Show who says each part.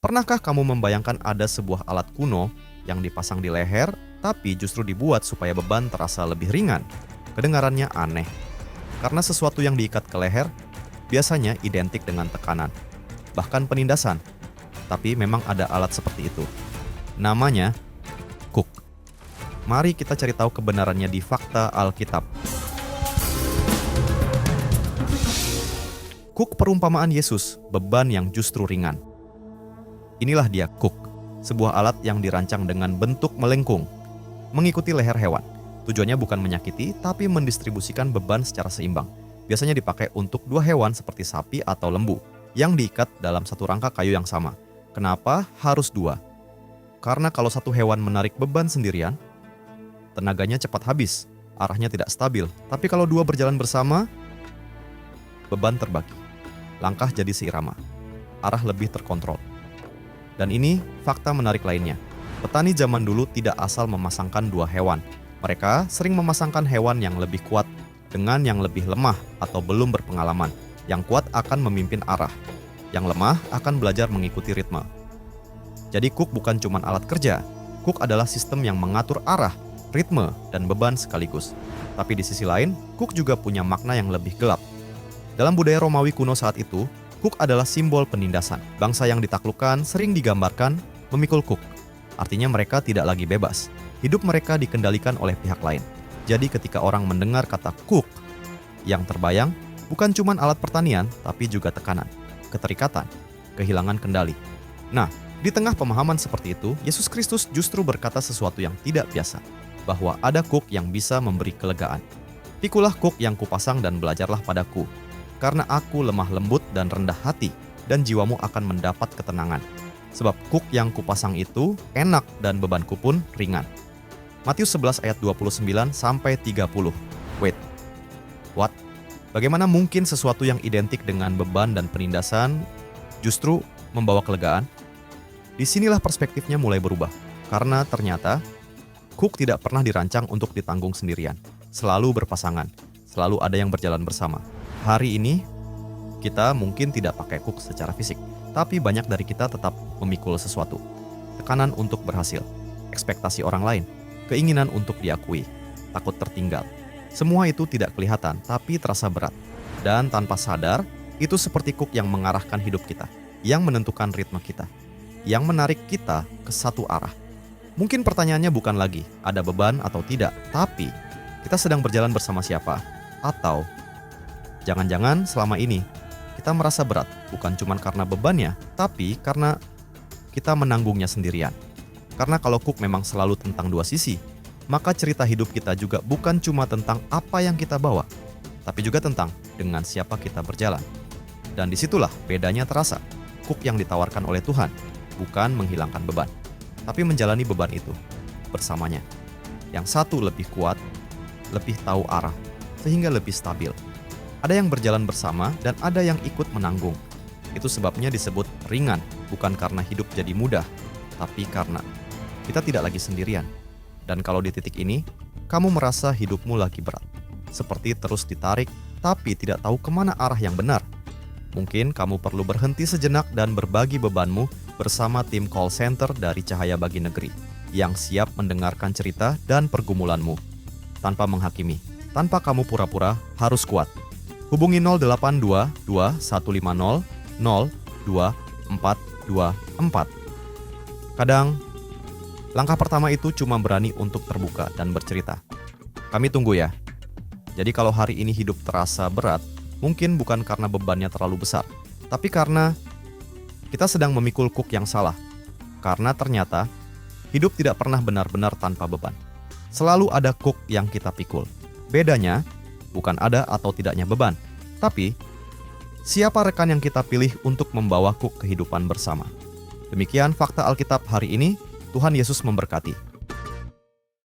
Speaker 1: Pernahkah kamu membayangkan ada sebuah alat kuno yang dipasang di leher, tapi justru dibuat supaya beban terasa lebih ringan? Kedengarannya aneh, karena sesuatu yang diikat ke leher biasanya identik dengan tekanan, bahkan penindasan. Tapi memang ada alat seperti itu. Namanya kuk. Mari kita cari tahu kebenarannya di fakta Alkitab. Kuk perumpamaan Yesus, beban yang justru ringan. Inilah dia kuk, sebuah alat yang dirancang dengan bentuk melengkung, mengikuti leher hewan. Tujuannya bukan menyakiti, tapi mendistribusikan beban secara seimbang. Biasanya dipakai untuk dua hewan seperti sapi atau lembu, yang diikat dalam satu rangka kayu yang sama. Kenapa harus dua? Karena kalau satu hewan menarik beban sendirian, tenaganya cepat habis, arahnya tidak stabil. Tapi kalau dua berjalan bersama, beban terbagi. Langkah jadi seirama, arah lebih terkontrol. Dan ini fakta menarik lainnya. Petani zaman dulu tidak asal memasangkan dua hewan. Mereka sering memasangkan hewan yang lebih kuat dengan yang lebih lemah atau belum berpengalaman. Yang kuat akan memimpin arah, yang lemah akan belajar mengikuti ritme. Jadi kuk bukan cuma alat kerja. Kuk adalah sistem yang mengatur arah, ritme, dan beban sekaligus. Tapi di sisi lain, kuk juga punya makna yang lebih gelap. Dalam budaya Romawi kuno saat itu, kuk adalah simbol penindasan. Bangsa yang ditaklukkan sering digambarkan memikul kuk. Artinya mereka tidak lagi bebas. Hidup mereka dikendalikan oleh pihak lain. Jadi ketika orang mendengar kata kuk, yang terbayang bukan cuma alat pertanian, tapi juga tekanan, keterikatan, kehilangan kendali. Nah, di tengah pemahaman seperti itu, Yesus Kristus justru berkata sesuatu yang tidak biasa, bahwa ada kuk yang bisa memberi kelegaan. Pikulah kuk yang kupasang dan belajarlah padaku, karena aku lemah lembut dan rendah hati, dan jiwamu akan mendapat ketenangan. Sebab kuk yang kupasang itu enak dan bebanku pun ringan. Matius 11 ayat 29-30. Wait, what? Bagaimana mungkin sesuatu yang identik dengan beban dan penindasan justru membawa kelegaan? Disinilah perspektifnya mulai berubah, karena ternyata kuk tidak pernah dirancang untuk ditanggung sendirian. Selalu berpasangan, selalu ada yang berjalan bersama. Hari ini, kita mungkin tidak pakai kuk secara fisik, tapi banyak dari kita tetap memikul sesuatu. Tekanan untuk berhasil, ekspektasi orang lain, keinginan untuk diakui, takut tertinggal. Semua itu tidak kelihatan, tapi terasa berat. Dan tanpa sadar, itu seperti kuk yang mengarahkan hidup kita, yang menentukan ritme kita, yang menarik kita ke satu arah. Mungkin pertanyaannya bukan lagi ada beban atau tidak, tapi kita sedang berjalan bersama siapa? Atau jangan-jangan selama ini kita merasa berat bukan cuma karena bebannya, tapi karena kita menanggungnya sendirian. Karena kalau kuk memang selalu tentang dua sisi, maka cerita hidup kita juga bukan cuma tentang apa yang kita bawa, tapi juga tentang dengan siapa kita berjalan. Dan disitulah bedanya terasa. Kuk yang ditawarkan oleh Tuhan bukan menghilangkan beban, tapi menjalani beban itu bersamanya. Yang satu lebih kuat, lebih tahu arah, sehingga lebih stabil. Ada yang berjalan bersama dan ada yang ikut menanggung. Itu sebabnya disebut ringan, bukan karena hidup jadi mudah, tapi karena kita tidak lagi sendirian. Dan kalau di titik ini, kamu merasa hidupmu lagi berat, seperti terus ditarik, tapi tidak tahu kemana arah yang benar. Mungkin kamu perlu berhenti sejenak dan berbagi bebanmu bersama tim call center dari Cahaya Bagi Negeri, yang siap mendengarkan cerita dan pergumulanmu, tanpa menghakimi, tanpa kamu pura-pura harus kuat. Hubungi 082 2150 02424. Kadang, langkah pertama itu cuma berani untuk terbuka dan bercerita. Kami tunggu ya. Jadi kalau hari ini hidup terasa berat, mungkin bukan karena bebannya terlalu besar, tapi karena kita sedang memikul kuk yang salah. Karena ternyata, hidup tidak pernah benar-benar tanpa beban. Selalu ada kuk yang kita pikul. Bedanya, bukan ada atau tidaknya beban, tapi siapa rekan yang kita pilih untuk membawa kuk kehidupan bersama. Demikian fakta Alkitab hari ini. Tuhan Yesus memberkati.